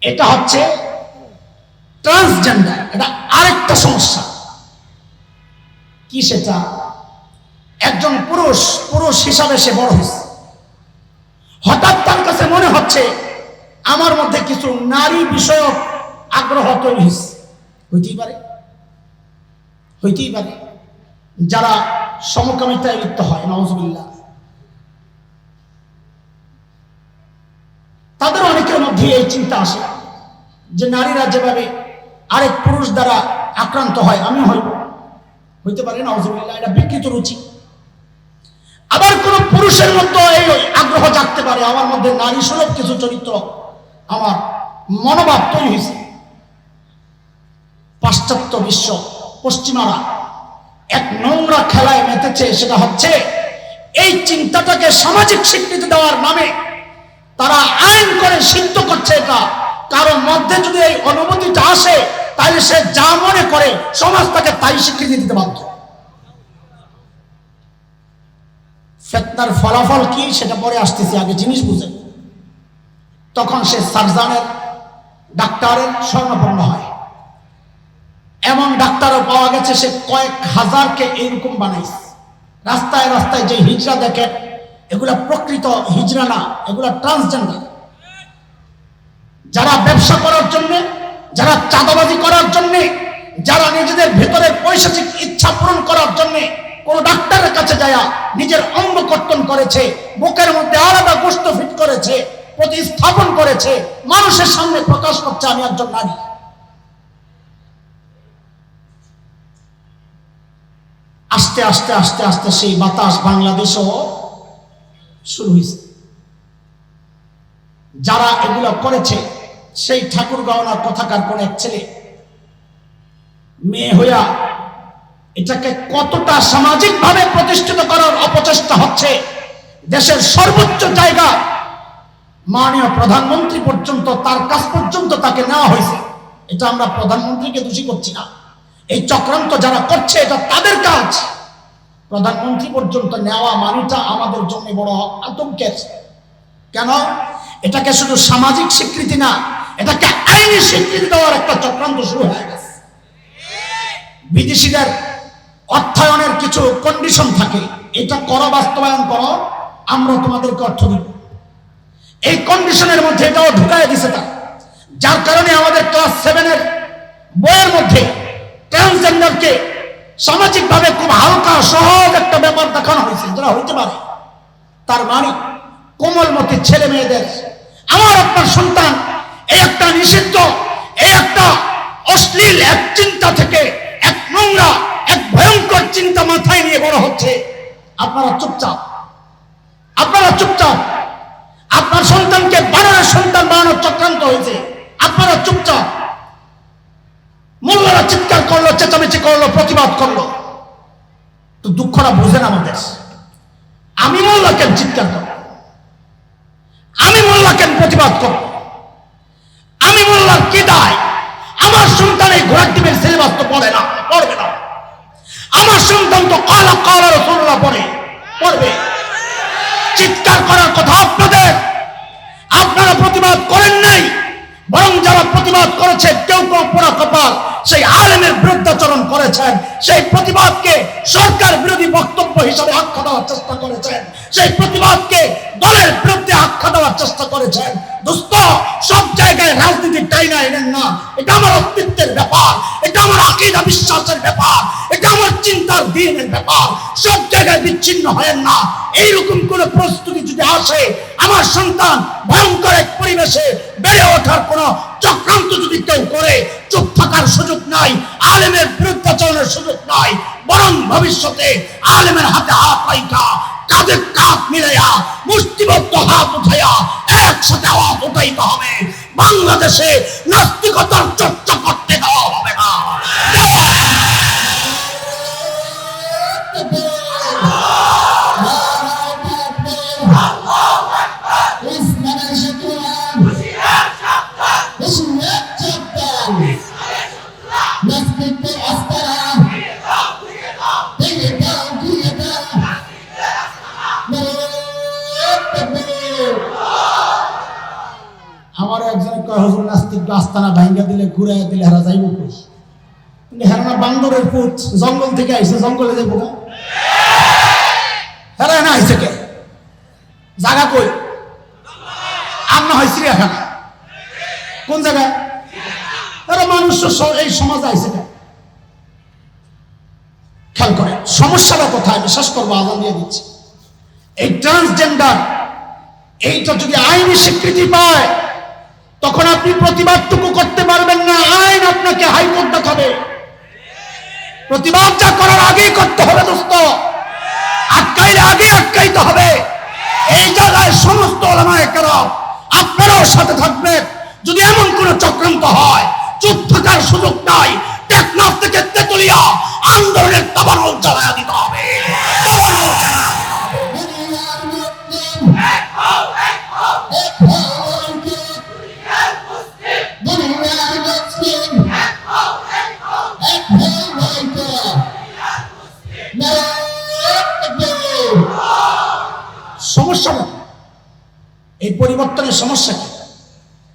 এটা হচ্ছে ট্রান্সজেন্ডার। এটা আরেকটা সমস্যা। কি সেটা? একজন পুরুষ পুরুষ হিসাবে সে বড় হয়েছে, হঠাৎ তার কাছে মনে হচ্ছে আমার মধ্যে কিছু নারী বিষয়ক আগ্রহ তৈরি হয়েছে। হইতেই পারে, হইতেই পারে। যারা সমকামিতায় লিপ্ত হয়, নাউজুবিল্লাহ, তাদের অনেকের মধ্যে এই চিন্তা আসে যে নারীরা যেভাবে আরেক পুরুষ দ্বারা আক্রান্ত হয় আমি হইতে পারে, নাউজুবিল্লাহ। এটা বিকৃত রুচি। আবার কোন পুরুষের মধ্যে এই আগ্রহ জাগতে পারে, আমার মধ্যে নারী সুলভ কিছু চরিত্র, আমার মনোভাব তৈরি হয়েছে। পাশ্চাত্য বিশ্ব, পশ্চিমারা এক নোংরা খেলায় মেতেছে। সেটা হচ্ছে এই চিন্তাটাকে সামাজিক স্বীকৃতি দেওয়ার নামে তারা আইন করে সিদ্ধ করছে। এটা কারোর মধ্যে যদি এই অনুভূতিটা আসে, তাহলে সে যা মনে করে সমাজ তাকে তাই স্বীকৃতি দিতে বাধ্য। ফিতনার ফলাফল কি সেটা পরে আসতেছি, আগে জিনিস বুঝেন। তখন সে সার্জনের, ডাক্তারের স্বর্ণপন্ন হয়। এমন ডাক্তারও পাওয়া গেছে সে কয়েক হাজারকে এইরকম বানাইছে। রাস্তায় রাস্তায় যে হিজড়া দেখেন, এগুলা প্রকৃত হিজড়া না, এগুলা ট্রান্সজেন্ডার। যারা ব্যবসা করার জন্য, যারা চাঁদাবাজি করার জন্য, যারা নিজেদের ভেতরের পৈশাচিক ইচ্ছা পূরণ করার জন্য কোন ডাক্তারের কাছে যায় নিজের অঙ্গ কর্তন করেছে, বুকের মধ্যে আলাদা গোশত ফিট করেছে, প্রতিস্থাপন করেছে, মানুষের সামনে প্রকাশ করছে আমি একজন নারী। আস্তে আস্তে আস্তে আস্তে সেই বাতাস বাংলাদেশও শুরু হয়েছে। যারা এগুলো করেছে সেই ঠাকুরগাঁওয়ার কথাকার কোন এক ছেলে মেয়ে হইয়া এটাকে কতটা সামাজিক ভাবে প্রতিষ্ঠিত করার অপচেষ্টা হচ্ছে। দেশের সর্বোচ্চ জায়গা মাননীয় প্রধানমন্ত্রী পর্যন্ত, তার কাছ পর্যন্ত তাকে নেওয়া হয়েছে। এটা আমরা প্রধানমন্ত্রীকে দোষী করছি না, এই চক্রান্ত যারা করছে এটা তাদের কাজ। প্রধানমন্ত্রী পর্যন্ত নেওয়া মানিটা আমাদের জন্য বড় আতঙ্কের। কেন? এটাকে শুধু সামাজিক স্বীকৃতি না, এটাকে আইনি স্বীকৃতি দেওয়ার একটা চক্রান্ত শুরু হয়ে গেছে। বিদেশিদের অর্থায়নের কিছু কন্ডিশন থাকে, এটা করো, বাস্তবায়ন করো, আমরা তোমাদেরকে অর্থ দিব। এই কন্ডিশনের মধ্যে এটাও ঢুকাই দিছে তা, যার কারণে আমাদের ক্লাস 7-এর বইয়ের মধ্যে ট্রান্সজেন্ডারকে সামাজিক ভাবে খুব হালকা সহজ একটা ব্যাপার দেখানো হয়েছে, যেটা হইতে পারে। তার মানে কোমলমতি ছেলে মেয়েদের, আমার আপনার সন্তান এই একটা নিষিদ্ধ, এই একটা অশ্লীল এক চিন্তা থেকে, এক নোংরা, এক ভয়ঙ্কর চিন্তা মাথায় নিয়ে বড় হচ্ছে। আপনারা চুপচাপ, আপনারা চুপচাপ। আপনার সন্তানকে বানানোর, সন্তান বানানোর চক্রান্ত হয়েছে, আপনারা চুপচাপ। মোল্লারা চিৎকার করলো, চেঁচামেচি করলো, প্রতিবাদ করলো, তো দুঃখটা বুঝেন আমাদের। আমি মোল্লা কেন চিৎকার করব? আমি মোল্লা কেন প্রতিবাদ করব? আমি মোল্লার কি দায়? আমার সন্তান এই ঘোড়ার ডিমের সিলেবাস তো পড়ে না, পড়বে না। আমার সন্তান তো কালা কালা রাসূলুল্লাহ পড়বে। চিৎকার করার কথা আপনাদের, আপনারা প্রতিবাদ করেন নাই, বরং যারা প্রতিবাদ করেছে কেউ কেউ পোড়া কপাল সেই আলেমের বিরুদ্ধাচরণ করেছেন, সেই প্রতিবাদকে সরকার বিরোধী বক্তব্য হিসাবে আখ্যা দেওয়ার চেষ্টা করেছেন, সেই প্রতিবাদকে দলের বিরুদ্ধে আখ্যা দেওয়ার চেষ্টা করেছেন। দোস্ত, সব জায়গায় রাজনীতির টাইনা এনেন না। এটা আমার অস্তিত্বের ব্যাপার, এটা আমার আকীদা বিশ্বাসের ব্যাপার, এটা আমার চিন্তার দ্বীনের ব্যাপার। সব জায়গায় বিচ্ছিন্ন হয় না। এইরকম কোন প্রস্তুতি যদি আসে, আমার সন্তান ভয়ঙ্কর এক পরিবেশে বেড়ে ওঠার কোন চক্রান্ত যদি কেউ করে, চুপ থাকার সুযোগ নাই, আলেমের বিরুদ্ধাচরণের সুযোগ নাই, বরং ভবিষ্যতে আলেমের হাতে হাত রাইখা, কাঁধে কাঁধ মিলাইয়া, মুষ্টিবদ্ধ হাত উঠাইয়া একসাথে আওয়াজ উঠাইতে হবে। বাংলাদেশে নাস্তিকতার চর্চা করতে দেওয়া হবে না। আমার একজন কয় হুজুর নাস্তিক আস্তানা ভাঙ্গা দিলে ঘুরাইয়া দিলে হারা যাইব কই? হেরা না বান্দরের পুত, জঙ্গল থেকে আইছে, জঙ্গলে যাইব না? হেরা না আইছে কে? জায়গা কই? আর না হয় চিড়িয়াখানা। কোন জায়গায়? এরা মানুষ এই সমাজে আইছে কে? খেয়াল করে সমস্যাটা কোথায়? আমি শেষ করবো, আজান দিয়ে দিচ্ছি। এই ট্রান্সজেন্ডার এইটা যদি আইনি স্বীকৃতি পায় তখন আপনি প্রতিবাদটুকু করতে পারবেন না, আইন আপনাকে হাইকোর্ট দেখাবে। প্রতিবাদটা করার আগেই করতে হবে দোস্ত, আটকাইলে আগে আটকাইতে হবে। এই জায়গায় সমস্ত ওলামায়ে কেরাম আপনারাও সাথে থাকবেন। যদি এমন কোন চক্রান্ত হয়, চুপ থাকার সুযোগ নাই। টেকনাফ থেকে তেতুলিয়া আন্দোলনের দাবানল জ্বালায়া দিতে হবে। সমস্যা না, এই পরিবর্তনের সমস্যা কি?